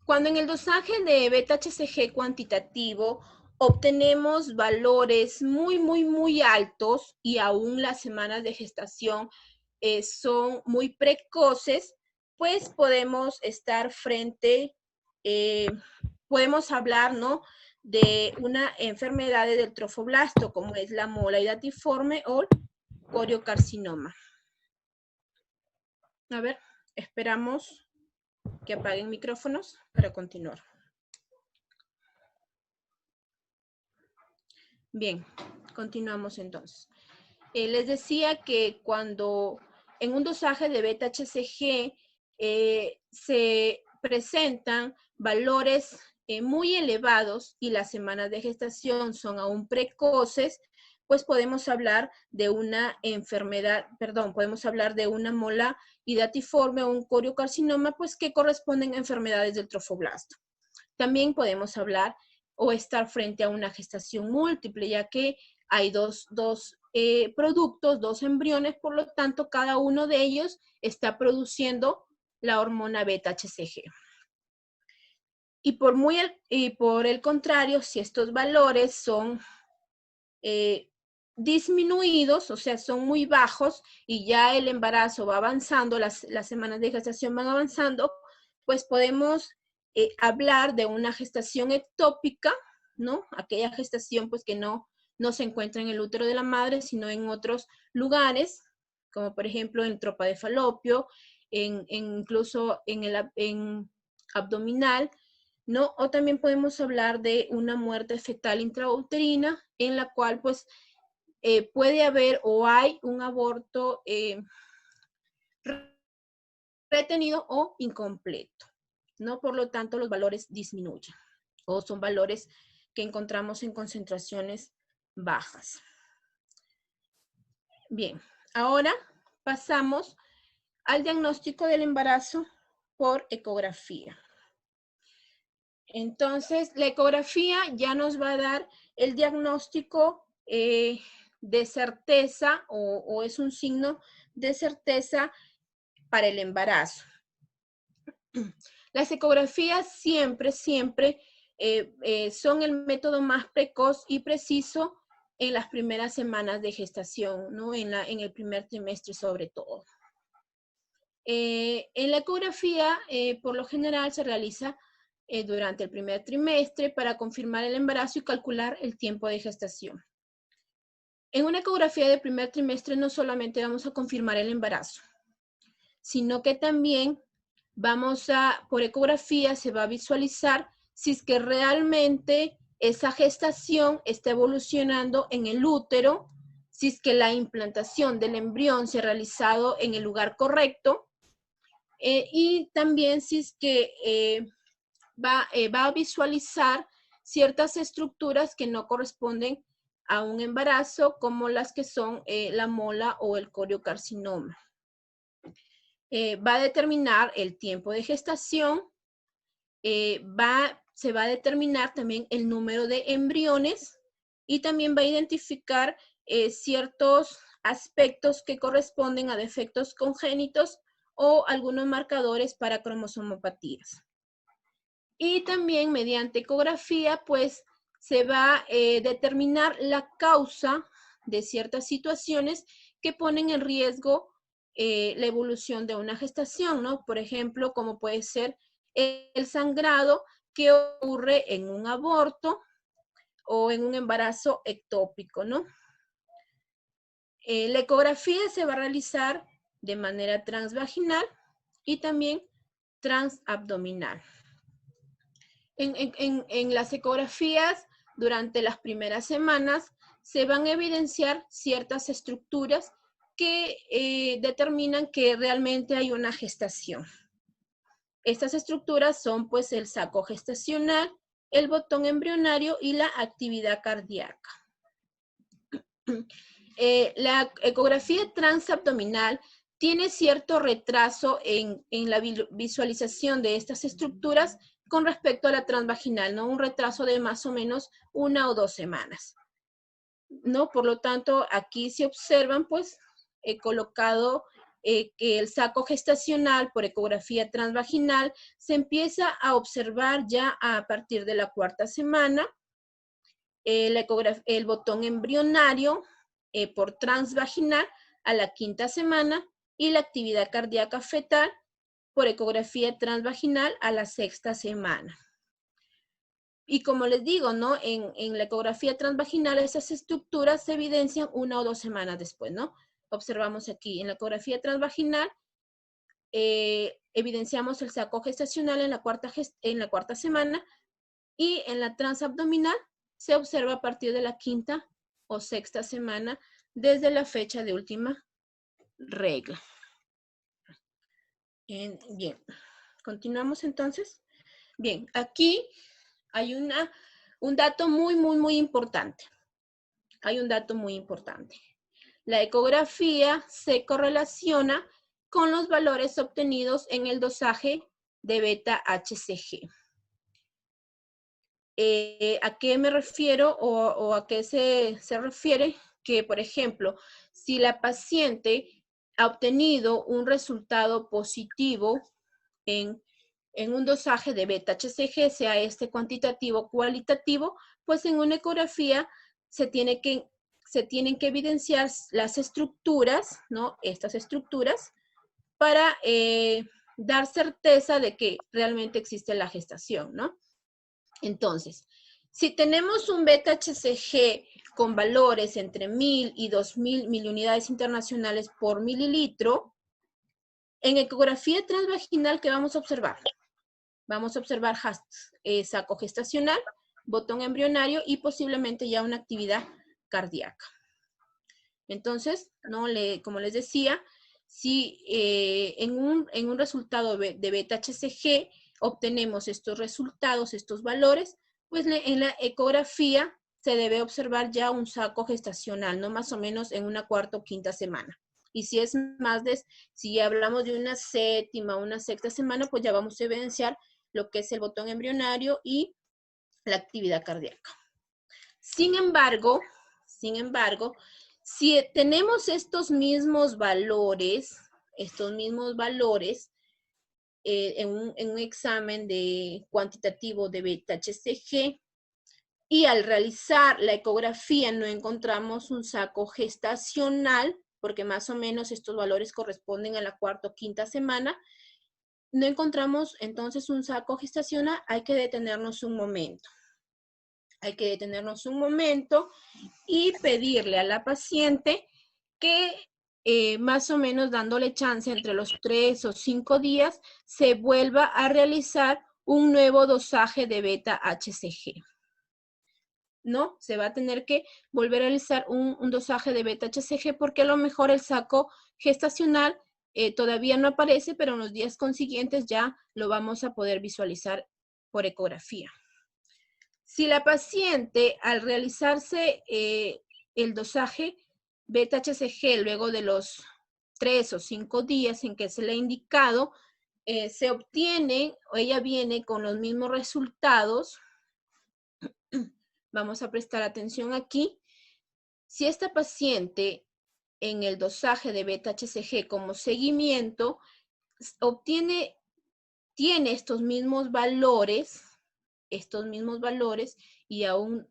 cuando en el dosaje de beta-HCG cuantitativo obtenemos valores muy altos y aún las semanas de gestación son muy precoces, pues podemos estar podemos hablar, ¿no?, de una enfermedad del trofoblasto, como es la mola hidatiforme o coriocarcinoma. A ver, esperamos que apaguen micrófonos para continuar. Bien, continuamos entonces. Les decía que cuando en un dosaje de beta-HCG se presentan valores muy elevados y las semanas de gestación son aún precoces, pues podemos hablar de una enfermedad, podemos hablar de una mola hidatiforme o un coriocarcinoma, pues que corresponden a enfermedades del trofoblasto. También podemos hablar o estar frente a una gestación múltiple, ya que hay dos productos, 2 embriones, por lo tanto, cada uno de ellos está produciendo la hormona beta-HCG. Y por el contrario, si estos valores son disminuidos, o sea, son muy bajos y ya el embarazo va avanzando, las semanas de gestación van avanzando, pues podemos hablar de una gestación ectópica, ¿no? Aquella gestación pues que no se encuentra en el útero de la madre, sino en otros lugares, como por ejemplo en trompa de falopio, incluso en abdominal, ¿no? O también podemos hablar de una muerte fetal intrauterina, en la cual pues puede haber o hay un aborto retenido o incompleto, ¿no? Por lo tanto, los valores disminuyen o son valores que encontramos en concentraciones bajas. Bien, ahora pasamos al diagnóstico del embarazo por ecografía. Entonces, la ecografía ya nos va a dar el diagnóstico de certeza o es un signo de certeza para el embarazo. Las ecografías siempre son el método más precoz y preciso en las primeras semanas de gestación, ¿no? En el primer trimestre sobre todo. En la ecografía, por lo general, se realiza durante el primer trimestre para confirmar el embarazo y calcular el tiempo de gestación. En una ecografía de primer trimestre no solamente vamos a confirmar el embarazo, sino que también por ecografía se va a visualizar si es que realmente esa gestación está evolucionando en el útero, si es que la implantación del embrión se ha realizado en el lugar correcto, y también si es que va a visualizar ciertas estructuras que no corresponden a un embarazo, como las que son la mola o el coriocarcinoma. Va a determinar el tiempo de gestación, se va a determinar también el número de embriones y también va a identificar ciertos aspectos que corresponden a defectos congénitos o algunos marcadores para cromosomopatías. Y también mediante ecografía, pues, se va a determinar la causa de ciertas situaciones que ponen en riesgo la evolución de una gestación, ¿no? Por ejemplo, como puede ser el sangrado que ocurre en un aborto o en un embarazo ectópico, ¿no? La ecografía se va a realizar de manera transvaginal y también transabdominal. En las ecografías, durante las primeras semanas, se van a evidenciar ciertas estructuras que determinan que realmente hay una gestación. Estas estructuras son pues el saco gestacional, el botón embrionario y la actividad cardíaca. La ecografía transabdominal tiene cierto retraso en la visualización de estas estructuras con respecto a la transvaginal, ¿no? Un retraso de más o menos 1 o 2 semanas, ¿no? Por lo tanto, aquí se observan, pues, he colocado que el saco gestacional por ecografía transvaginal se empieza a observar ya a partir de la 4ª semana, el botón embrionario por transvaginal a la 5ª semana y la actividad cardíaca fetal por ecografía transvaginal a la 6ª semana. Y como les digo, ¿no? En la ecografía transvaginal esas estructuras se evidencian 1 o 2 semanas después, ¿no? Observamos aquí en la ecografía transvaginal, evidenciamos el saco gestacional en la 4ª semana y en la transabdominal se observa a partir de la 5ª o 6ª semana desde la fecha de última regla. Bien, continuamos entonces. Bien, aquí hay un dato muy importante. Hay un dato muy importante. La ecografía se correlaciona con los valores obtenidos en el dosaje de beta-HCG. ¿A qué me refiero o a qué se refiere? Que, por ejemplo, si la paciente ha obtenido un resultado positivo en un dosaje de beta-HCG, sea este cuantitativo o cualitativo, pues en una ecografía se tienen que evidenciar las estructuras, ¿no? Estas estructuras, para dar certeza de que realmente existe la gestación, ¿no? Entonces, si tenemos un beta-HCG con valores entre 1000 y 2000 miliunidades internacionales por mililitro, en ecografía transvaginal, ¿qué vamos a observar? Vamos a observar saco gestacional, botón embrionario y posiblemente ya una actividad cardíaca. Entonces, ¿no? Como les decía, si en un resultado de beta-HCG obtenemos estos resultados, estos valores, pues en la ecografía se debe observar ya un saco gestacional, ¿no? Más o menos en una 4ª o 5ª semana. Y si es si hablamos de una 7ª o una 6ª semana, pues ya vamos a evidenciar lo que es el botón embrionario y la actividad cardíaca. Sin embargo, si tenemos estos mismos valores en un examen cuantitativo de beta-HCG, y al realizar la ecografía no encontramos un saco gestacional, porque más o menos estos valores corresponden a la cuarta o quinta semana, no encontramos entonces un saco gestacional, hay que detenernos un momento. Y pedirle a la paciente que más o menos dándole chance entre los 3 o 5 días, se vuelva a realizar un nuevo dosaje de beta-HCG. ¿No? Se va a tener que volver a realizar un dosaje de beta-HCG porque a lo mejor el saco gestacional todavía no aparece, pero en los días consiguientes ya lo vamos a poder visualizar por ecografía. Si la paciente al realizarse el dosaje beta-HCG luego de los 3 o 5 días en que se le ha indicado, se obtiene o ella viene con los mismos resultados, vamos a prestar atención aquí. Si esta paciente en el dosaje de beta-HCG como seguimiento tiene estos mismos valores y aún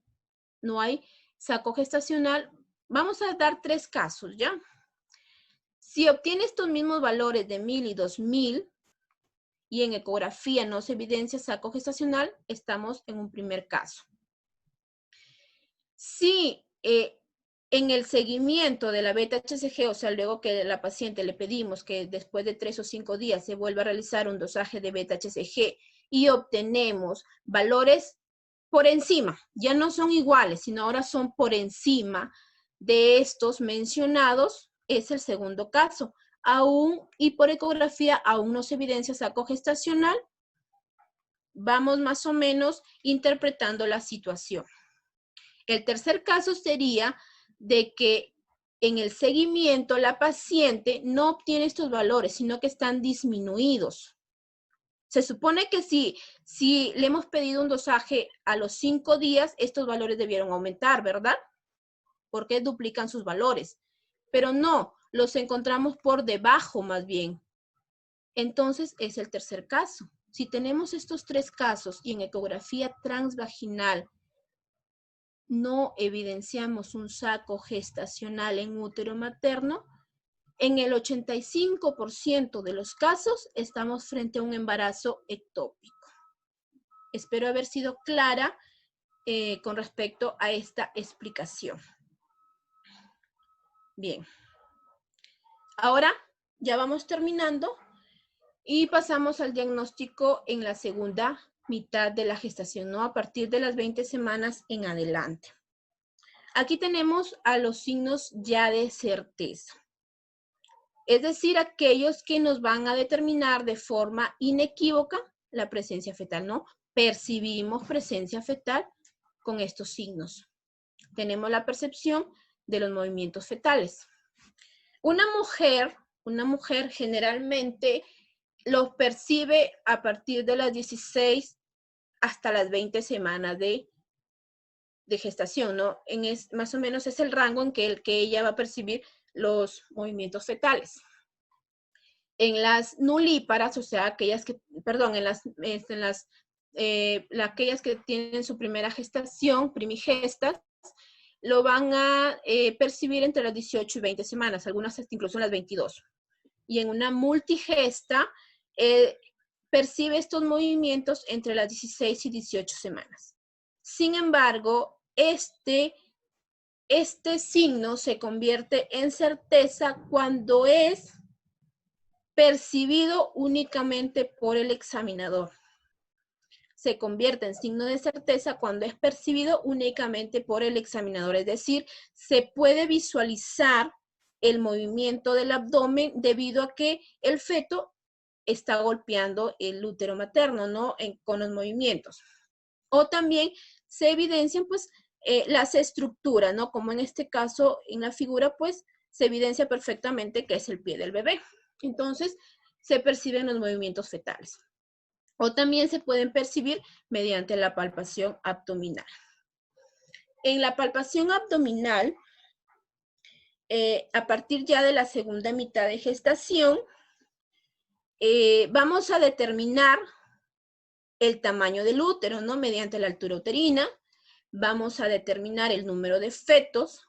no hay saco gestacional, vamos a dar 3 casos, ¿ya? Si obtiene estos mismos valores de 1000 y 2000 y en ecografía no se evidencia saco gestacional, estamos en un primer caso. Si en el seguimiento de la beta-HCG, o sea, luego que la paciente le pedimos que después de 3 o 5 días se vuelva a realizar un dosaje de beta-HCG y obtenemos valores por encima, ya no son iguales, sino ahora son por encima de estos mencionados, es el segundo caso. Aún, y por ecografía, aún no se evidencia saco gestacional, vamos más o menos interpretando la situación. El tercer caso sería de que en el seguimiento la paciente no obtiene estos valores, sino que están disminuidos. Se supone que si le hemos pedido un dosaje a los 5 días, estos valores debieron aumentar, ¿verdad? Porque duplican sus valores. Pero no, los encontramos por debajo más bien. Entonces es el tercer caso. Si tenemos estos 3 casos y en ecografía transvaginal no evidenciamos un saco gestacional en útero materno, en el 85% de los casos estamos frente a un embarazo ectópico. Espero haber sido clara con respecto a esta explicación. Bien. Ahora ya vamos terminando y pasamos al diagnóstico en la segunda mitad de la gestación, ¿no? A partir de las 20 semanas en adelante. Aquí tenemos a los signos ya de certeza. Es decir, aquellos que nos van a determinar de forma inequívoca la presencia fetal, ¿no? Percibimos presencia fetal con estos signos. Tenemos la percepción de los movimientos fetales. Una mujer generalmente los percibe a partir de las 16 hasta las 20 semanas de gestación, ¿no? Más o menos es el rango en que ella va a percibir los movimientos fetales. En las nulíparas, o sea, aquellas que tienen su primera gestación, primigestas, lo van a percibir entre las 18 y 20 semanas, algunas hasta incluso en las 22. Y en una multigesta, percibe estos movimientos entre las 16 y 18 semanas. Sin embargo, este signo se convierte en certeza cuando es percibido únicamente por el examinador. Se convierte en signo de certeza cuando es percibido únicamente por el examinador. Es decir, se puede visualizar el movimiento del abdomen debido a que el feto está golpeando el útero materno, ¿no? Con los movimientos. O también se evidencian, pues, las estructuras, ¿no? Como en este caso, en la figura, pues, se evidencia perfectamente que es el pie del bebé. Entonces, se perciben los movimientos fetales. O también se pueden percibir mediante la palpación abdominal. En la palpación abdominal, a partir ya de la segunda mitad de gestación, vamos a determinar el tamaño del útero, ¿no? Mediante la altura uterina, vamos a determinar el número de fetos,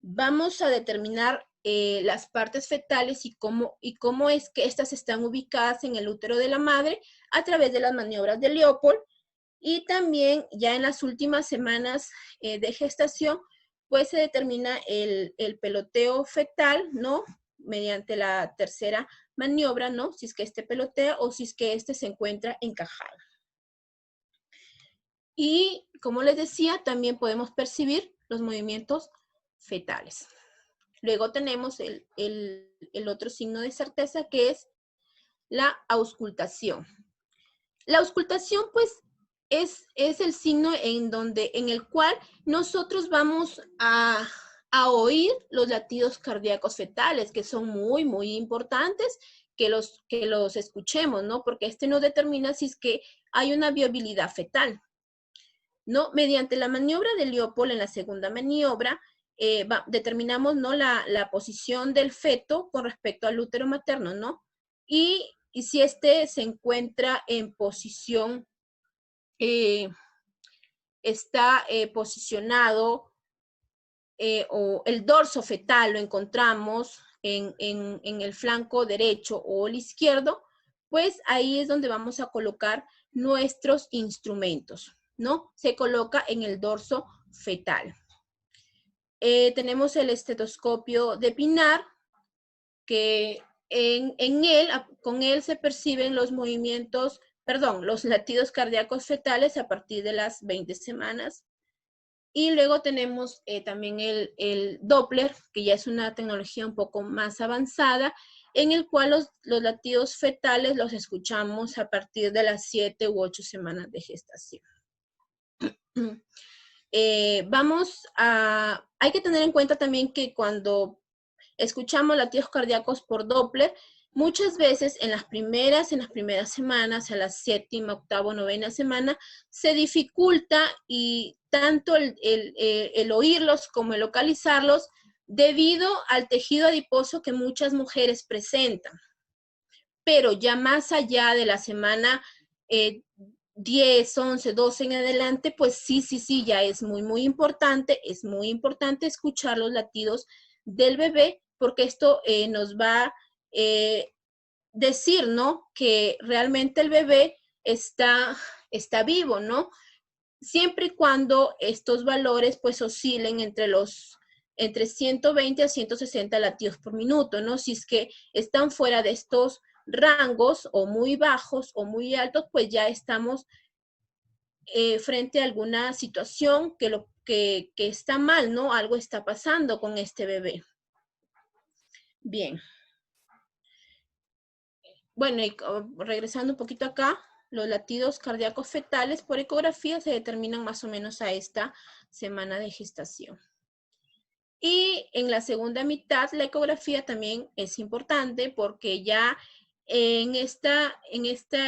vamos a determinar las partes fetales y cómo es que estas están ubicadas en el útero de la madre a través de las maniobras de Leopold. Y también ya en las últimas semanas de gestación, pues se determina el peloteo fetal, ¿no? Mediante la tercera maniobra, ¿no? Si es que este pelotea o si es que este se encuentra encajado. Y como les decía, también podemos percibir los movimientos fetales. Luego tenemos el otro signo de certeza, que es la auscultación. La auscultación, pues, es el signo en el cual nosotros vamos a oír los latidos cardíacos fetales, que son muy, muy importantes que los escuchemos, ¿no? Porque este nos determina si es que hay una viabilidad fetal, ¿no? Mediante la maniobra de Leopold, en la segunda maniobra, determinamos, ¿no? la posición del feto con respecto al útero materno, ¿no? Y si este se encuentra en posición, está posicionado, o el dorso fetal lo encontramos en el flanco derecho o el izquierdo, pues ahí es donde vamos a colocar nuestros instrumentos, ¿no? Se coloca en el dorso fetal. Tenemos el estetoscopio de Pinar, que con él se perciben los movimientos, los latidos cardíacos fetales a partir de las 20 semanas. Y luego tenemos también el Doppler, que ya es una tecnología un poco más avanzada, en el cual los latidos fetales los escuchamos a partir de las 7 u 8 semanas de gestación. Hay que tener en cuenta también que cuando escuchamos latidos cardíacos por Doppler, muchas veces en las primeras semanas, a la séptima, octava, novena semana, se dificulta y tanto el oírlos como el localizarlos debido al tejido adiposo que muchas mujeres presentan. Pero ya más allá de la semana 10, 11, 12 en adelante, pues sí, ya es muy, muy importante. Es muy importante escuchar los latidos del bebé, porque esto nos va a decir, ¿no? Que realmente el bebé está vivo, ¿no? Siempre y cuando estos valores pues oscilen entre 120 a 160 latidos por minuto, ¿no? Si es que están fuera de estos rangos o muy bajos o muy altos, pues ya estamos frente a alguna situación que está mal, ¿no? Algo está pasando con este bebé. Bien. Bueno, y regresando un poquito acá, los latidos cardíacos fetales por ecografía se determinan más o menos a esta semana de gestación. Y en la segunda mitad, la ecografía también es importante porque ya en esta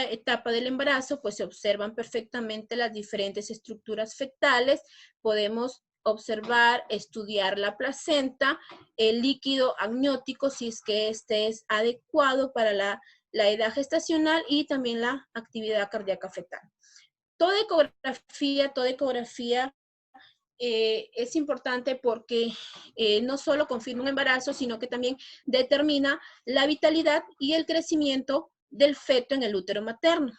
etapa del embarazo, pues se observan perfectamente las diferentes estructuras fetales. Podemos observar, estudiar la placenta, el líquido amniótico, si es que este es adecuado para la edad gestacional, y también la actividad cardíaca fetal. Toda ecografía es importante porque no solo confirma un embarazo, sino que también determina la vitalidad y el crecimiento del feto en el útero materno.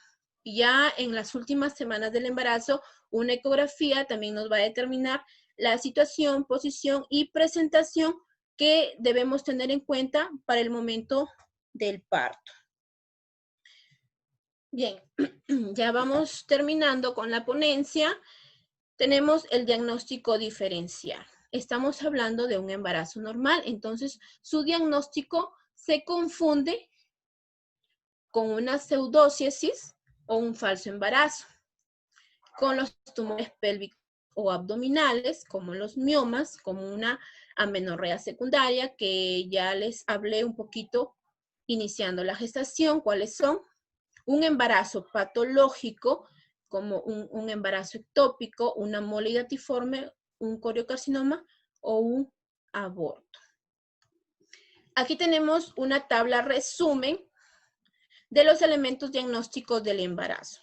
Y ya en las últimas semanas del embarazo, una ecografía también nos va a determinar la situación, posición y presentación que debemos tener en cuenta para el momento del parto. Bien, ya vamos terminando con la ponencia. Tenemos el diagnóstico diferencial. Estamos hablando de un embarazo normal, entonces su diagnóstico se confunde con una pseudociesis o un falso embarazo, con los tumores pélvicos o abdominales, como los miomas, como una amenorrea secundaria, que ya les hablé un poquito iniciando la gestación, cuáles son. Un embarazo patológico, como un embarazo ectópico, una mole hidatiforme un coriocarcinoma o un aborto. Aquí tenemos una tabla resumen de los elementos diagnósticos del embarazo.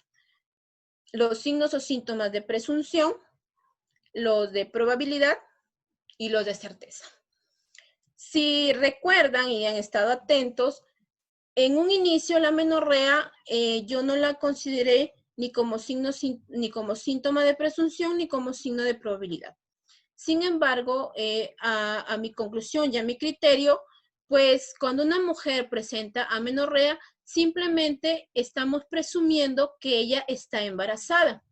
Los signos o síntomas de presunción, los de probabilidad y los de certeza. Si recuerdan y han estado atentos, en un inicio la amenorrea yo no la consideré ni como síntoma de presunción ni como signo de probabilidad. Sin embargo, a mi conclusión y a mi criterio, pues cuando una mujer presenta amenorrea, simplemente estamos presumiendo que ella está embarazada.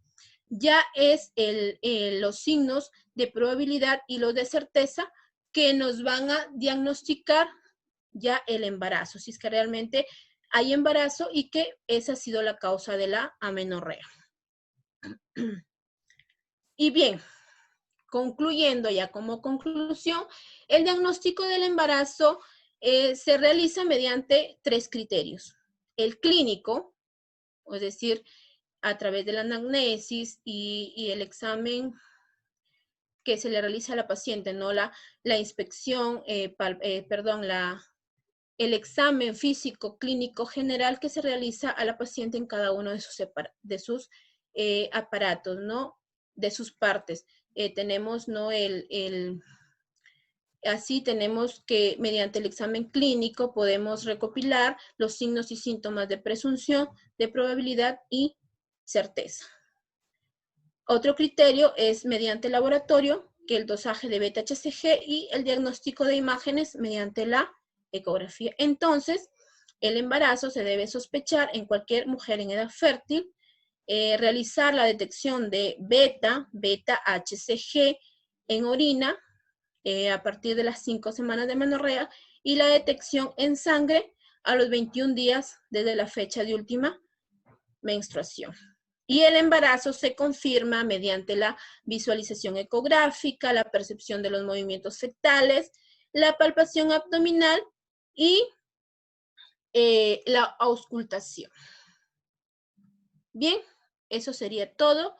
Ya es los signos de probabilidad y los de certeza que nos van a diagnosticar ya el embarazo, si es que realmente hay embarazo y que esa ha sido la causa de la amenorrea. Y bien, concluyendo ya como conclusión, el diagnóstico del embarazo se realiza mediante 3 criterios. El clínico, es decir, a través de la anamnesis y el examen que se le realiza a la paciente, ¿no? La inspección, el examen físico clínico general que se realiza a la paciente en cada uno de sus aparatos, ¿no? De sus partes. Tenemos, ¿no? Así tenemos que mediante el examen clínico podemos recopilar los signos y síntomas de presunción, de probabilidad y certeza. Otro criterio es mediante el laboratorio, que el dosaje de beta-HCG y el diagnóstico de imágenes mediante la ecografía. Entonces, el embarazo se debe sospechar en cualquier mujer en edad fértil, realizar la detección de beta-HCG en orina a partir de las 5 semanas de amenorrea y la detección en sangre a los 21 días desde la fecha de última menstruación. Y el embarazo se confirma mediante la visualización ecográfica, la percepción de los movimientos fetales, la palpación abdominal y la auscultación. Bien, eso sería todo.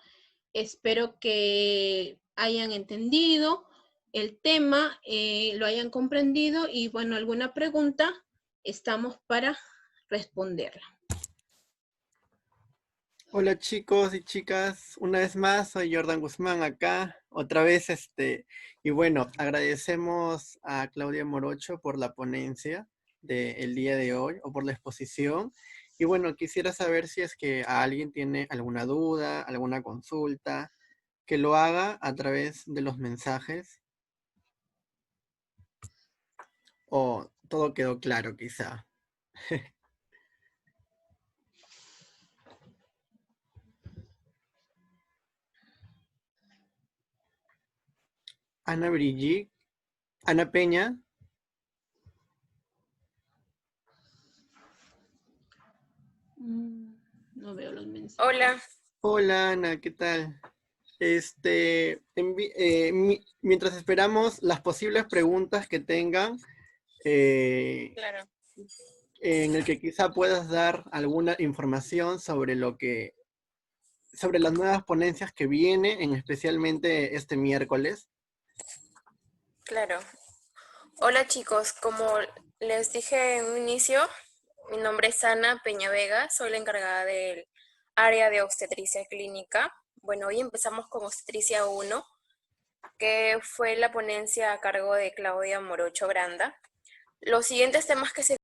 Espero que hayan entendido el tema, lo hayan comprendido y bueno, alguna pregunta, estamos para responderla. Hola chicos y chicas, una vez más soy Jordan Guzmán acá, otra vez y bueno, agradecemos a Claudia Morocho por la ponencia del día de hoy o por la exposición. Y bueno, quisiera saber si es que alguien tiene alguna duda, alguna consulta, que lo haga a través de los mensajes o todo quedó claro quizá. Ana Brigitte, Ana Peña. No veo los mensajes. Hola. Hola Ana, ¿qué tal? Mientras esperamos las posibles preguntas que tengan, Claro. en el que quizá puedas dar alguna información sobre sobre las nuevas ponencias que vienen, especialmente este miércoles. Claro. Hola chicos, como les dije en un inicio, mi nombre es Ana Peña Vega, soy la encargada del área de obstetricia clínica. Bueno, hoy empezamos con obstetricia 1, que fue la ponencia a cargo de Claudia Morocho Granda. Los siguientes temas que se